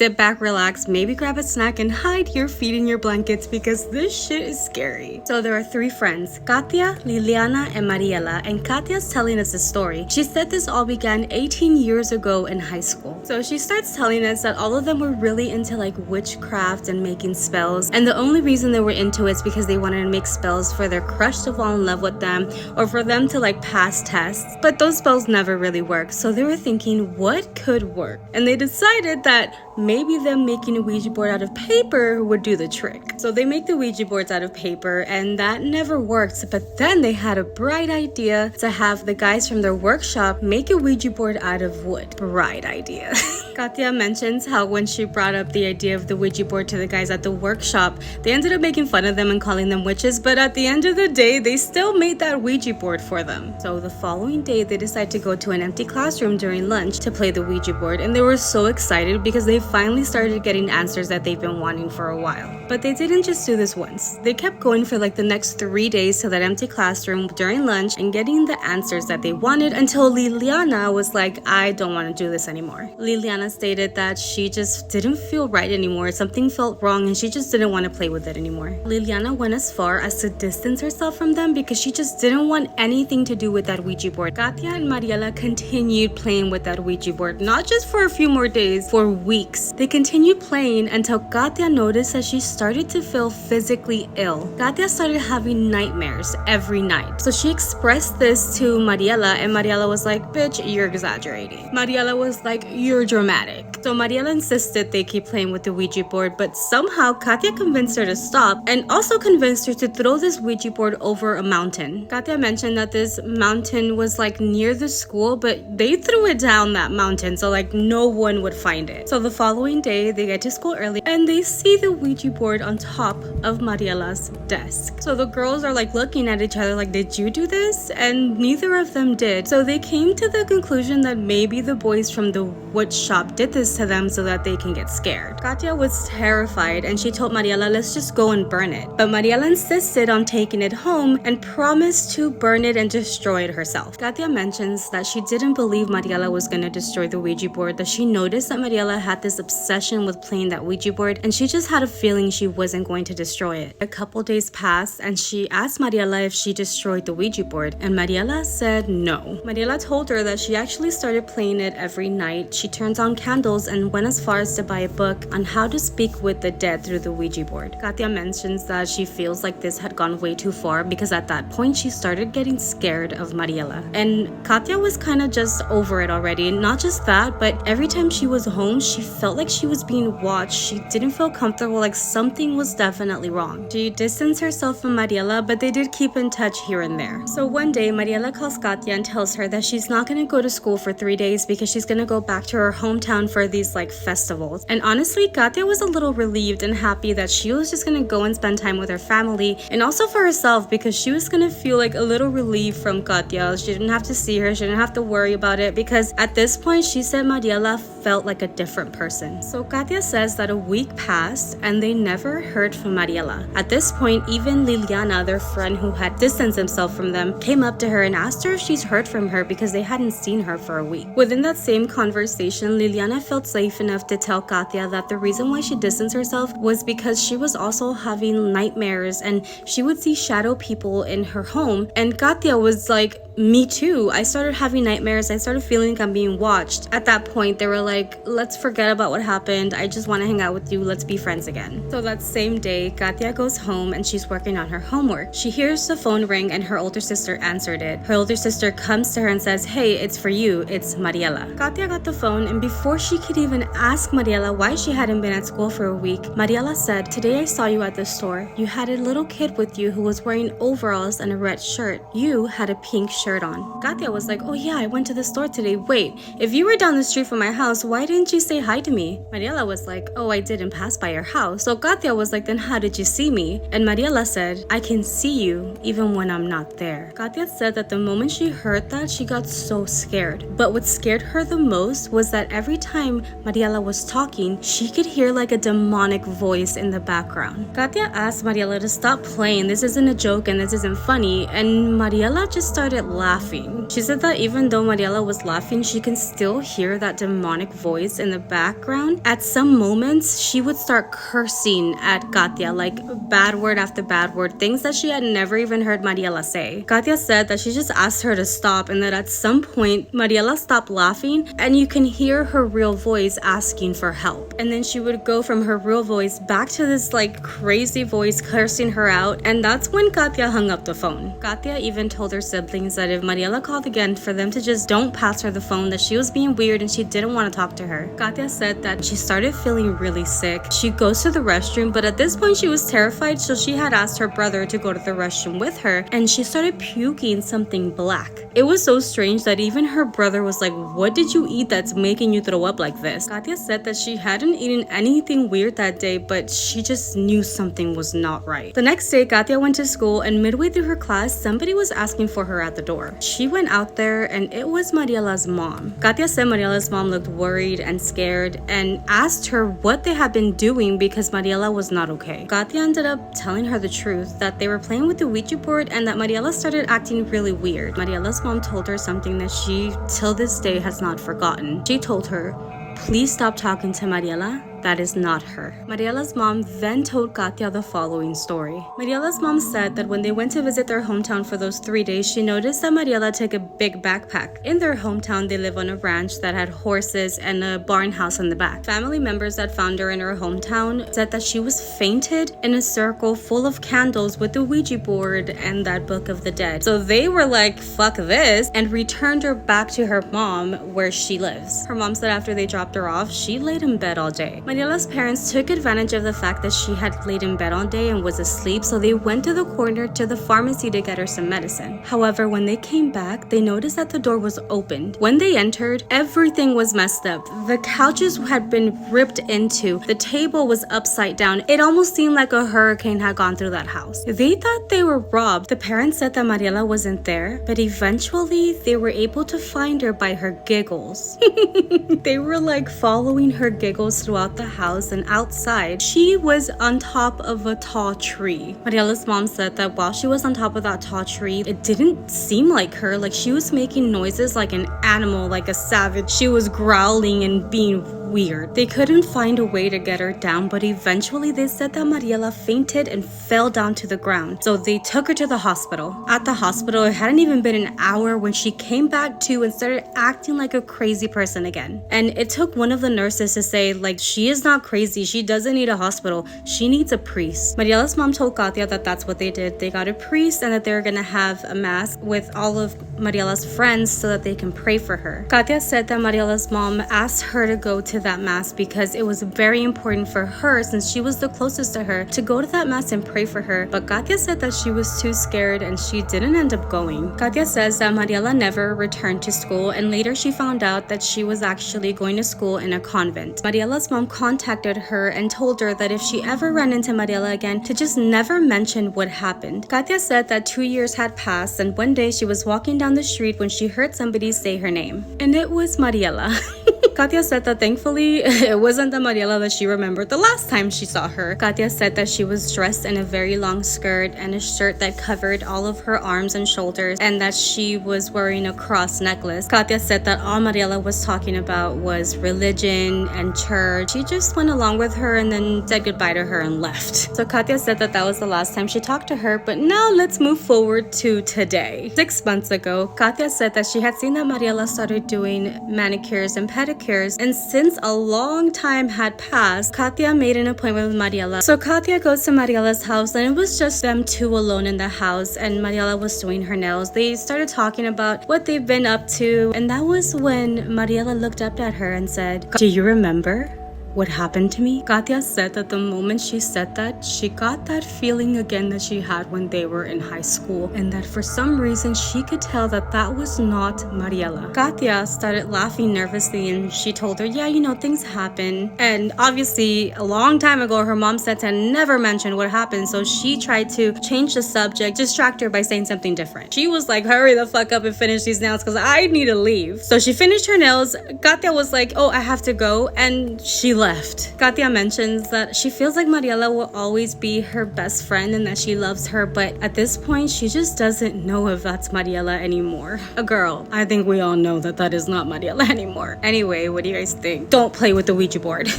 sit back, relax, maybe grab a snack, and hide your feet in your blankets because this shit is scary. So there are 3 friends, Katia, Liliana, and Mariela, and Katia's telling us the story. She said this all began 18 years ago in high school. So she starts telling us that all of them were really into like witchcraft and making spells, and the only reason they were into it is because they wanted to make spells for their crush to fall in love with them or for them to like pass tests, but those spells never really worked. So they were thinking, what could work? And they decided that maybe them making a Ouija board out of paper would do the trick. So they make the Ouija boards out of paper, and that never worked. But then they had a bright idea to have the guys from their workshop make a Ouija board out of wood. Bright idea. Katia mentions how when she brought up the idea of the Ouija board to the guys at the workshop, they ended up making fun of them and calling them witches, but at the end of the day, they still made that Ouija board for them. So the following day, they decided to go to an empty classroom during lunch to play the Ouija board, and they were so excited because they finally started getting answers that they've been wanting for a while. But they didn't just do this once. They kept going for like the next 3 days to that empty classroom during lunch and getting the answers that they wanted until Liliana was like, I don't want to do this anymore. Liliana stated that she just didn't feel right anymore. Something felt wrong and she just didn't want to play with it anymore. Liliana went as far as to distance herself from them because she just didn't want anything to do with that Ouija board. Katia and Mariela continued playing with that Ouija board, not just for a few more days, for weeks. They continued playing until Katia noticed that she started to feel physically ill. Katia started having nightmares every night. So she expressed this to Mariela, and Mariela was like, bitch, you're exaggerating. Mariela was like, you're dramatic. So Mariela insisted they keep playing with the Ouija board, but somehow Katia convinced her to stop and also convinced her to throw this Ouija board over a mountain. Katia mentioned that this mountain was like near the school, but they threw it down that mountain so like no one would find it. So the following day, they get to school early and they see the Ouija board on top of Mariela's desk. So the girls are like looking at each other like, did you do this? And neither of them did. So they came to the conclusion that maybe the boys from the wood shop did this to them so that they can get scared. Katia was terrified and she told Mariela, let's just go and burn it. But Mariela insisted on taking it home and promised to burn it and destroy it herself. Katia mentions that she didn't believe Mariela was going to destroy the Ouija board, that she noticed that Mariela had this obsession with playing that Ouija board and she just had a feeling she wasn't going to destroy it. A couple days passed and she asked Mariela if she destroyed the Ouija board, and Mariela said no. Mariela told her that she actually started playing it every night. She turns on candles and went as far as to buy a book on how to speak with the dead through the Ouija board. Katia mentions that she feels like this had gone way too far because at that point she started getting scared of Mariela. And Katia was kind of just over it already. Not just that, but every time she was home, she felt like she was being watched. She didn't feel comfortable, like something was definitely wrong. She distanced herself from Mariela, but they did keep in touch here and there. So one day, Mariela calls Katia and tells her that she's not going to go to school for 3 days because she's going to go back to her hometown for these like festivals. And honestly, Katia was a little relieved and happy that she was just going to go and spend time with her family and also for herself because she was going to feel like a little relief from Katia. She didn't have to see her, she didn't have to worry about it because at this point, she said Mariela felt like a different person. So Katia says that a week passed and they never heard from Mariela. At this point, even Liliana, their friend who had distanced himself from them, came up to her and asked her if she's heard from her because they hadn't seen her for a week. Within that same conversation, Liliana felt safe enough to tell Katia that the reason why she distanced herself was because she was also having nightmares and she would see shadow people in her home. And Katia was like, me too. I started having nightmares. I started feeling like I'm being watched. At that point, they were like, let's forget about what happened. I just want to hang out with you. Let's be friends again. So that same day, Katia goes home and she's working on her homework. She hears the phone ring and her older sister answered it. Her older sister comes to her and says, hey, it's for you. It's Mariela. Katia got the phone and before she could even ask Mariela why she hadn't been at school for a week, Mariela said, today I saw you at the store. You had a little kid with you who was wearing overalls and a red shirt. You had a pink shirt on. Katia was like, oh yeah, I went to the store today. Wait, if you were down the street from my house, why didn't you say hi to me? Mariela was like, oh, I didn't pass by your house. So Katia was like, then how did you see me? And Mariela said, I can see you even when I'm not there. Katia said that the moment she heard that, she got so scared. But what scared her the most was that every time Mariela was talking, she could hear like a demonic voice in the background. Katia asked Mariela to stop playing. This isn't a joke and this isn't funny. And Mariela just started laughing. She said that even though Mariela was laughing, she can still hear that demonic voice in the background. At some moments, she would start cursing at Katia, like bad word after bad word, things that she had never even heard Mariela say. Katia said that she just asked her to stop, and that at some point, Mariela stopped laughing and you can hear her real voice asking for help. And then she would go from her real voice back to this like crazy voice cursing her out, and that's when Katia hung up the phone. Katia even told her siblings that if Mariela called again, for them to just don't pass her the phone, that she was being weird and she didn't want to talk to her. Katia said that she started feeling really sick. She goes to the restroom, but at this point she was terrified, so she had asked her brother to go to the restroom with her, and she started puking something black. It was so strange that even her brother was like, what did you eat that's making you throw up like this? Katia said that she hadn't eaten anything weird that day, but she just knew something was not right. The next day, Katia went to school, and midway through her class, somebody was asking for her at the door. She went out there, and it was Mariela's mom. Katia said Mariela's mom looked worried and scared and asked her what they had been doing because Mariela was not okay. Katia ended up telling her the truth, that they were playing with the Ouija board and that Mariela started acting really weird. Mariela's mom told her something that she, till this day, has not forgotten. She told her, "Please stop talking to Mariela. That is not her." Mariela's mom then told Katia the following story. Mariela's mom said that when they went to visit their hometown for those 3 days, she noticed that Mariela took a big backpack. In their hometown, they live on a ranch that had horses and a barn house in the back. Family members that found her in her hometown said that she was fainted in a circle full of candles with the Ouija board and that Book of the Dead. So they were like, fuck this, and returned her back to her mom where she lives. Her mom said after they dropped her off, she laid in bed all day. Mariela's parents took advantage of the fact that she had laid in bed all day and was asleep, so they went to the corner to the pharmacy to get her some medicine. However, when they came back, they noticed that the door was opened. When they entered, everything was messed up. The couches had been ripped into. The table was upside down. It almost seemed like a hurricane had gone through that house. They thought they were robbed. The parents said that Mariela wasn't there, but eventually they were able to find her by her giggles. They were like following her giggles throughout the house, and outside, she was on top of a tall tree. Mariela's mom said that while she was on top of that tall tree, it didn't seem like her. Like she was making noises like an animal, like a savage. She was growling and being weird. They couldn't find a way to get her down, but eventually they said that Mariela fainted and fell down to the ground. So they took her to the hospital. At the hospital, it hadn't even been an hour when she came back to and started acting like a crazy person again. And it took one of the nurses to say, like, she is not crazy. She doesn't need a hospital. She needs a priest. Mariela's mom told Katia that that's what they did. They got a priest and that they were gonna have a mass with all of Mariela's friends so that they can pray for her. Katia said that Mariela's mom asked her to go to that mass because it was very important for her, since she was the closest to her, to go to that mass and pray for her. But Katia said that she was too scared and she didn't end up going. Katia says that Mariela never returned to school, and later she found out that she was actually going to school in a convent. Mariela's mom contacted her and told her that if she ever ran into Mariela again, to just never mention what happened. Katia said that 2 years had passed, and one day she was walking down the street when she heard somebody say her name, and it was Mariela. Katia said that thankfully it wasn't the Mariela that she remembered the last time she saw her. Katia said that she was dressed in a very long skirt and a shirt that covered all of her arms and shoulders, and that she was wearing a cross necklace. Katia said that all Mariela was talking about was religion and church. She just went along with her and then said goodbye to her and left. So Katia said that that was the last time she talked to her, but now let's move forward to today. 6 months ago, Katia said that she had seen that Mariela started doing manicures and pedicures, and since a long time had passed, Katia made an appointment with Mariela. So Katia goes to Mariela's house, and it was just them two alone in the house, and Mariela was doing her nails. They started talking about what they've been up to, and that was when Mariela looked up at her and said, "Do you remember what happened to me?" Katia said that the moment she said that, she got that feeling again that she had when they were in high school, and that for some reason she could tell that that was not Mariela. Katia started laughing nervously, and she told her, yeah, you know, things happen. And obviously a long time ago her mom said to never mention what happened, so she tried to change the subject, distract her by saying something different. She was like, hurry the fuck up and finish these nails because I need to leave. So she finished her nails. Katia was like, oh, I have to go, and she left. Katia mentions that she feels like Mariela will always be her best friend and that she loves her, but at this point, she just doesn't know if that's Mariela anymore. A girl, I think we all know that that is not Mariela anymore. Anyway, what do you guys think? Don't play with the Ouija board.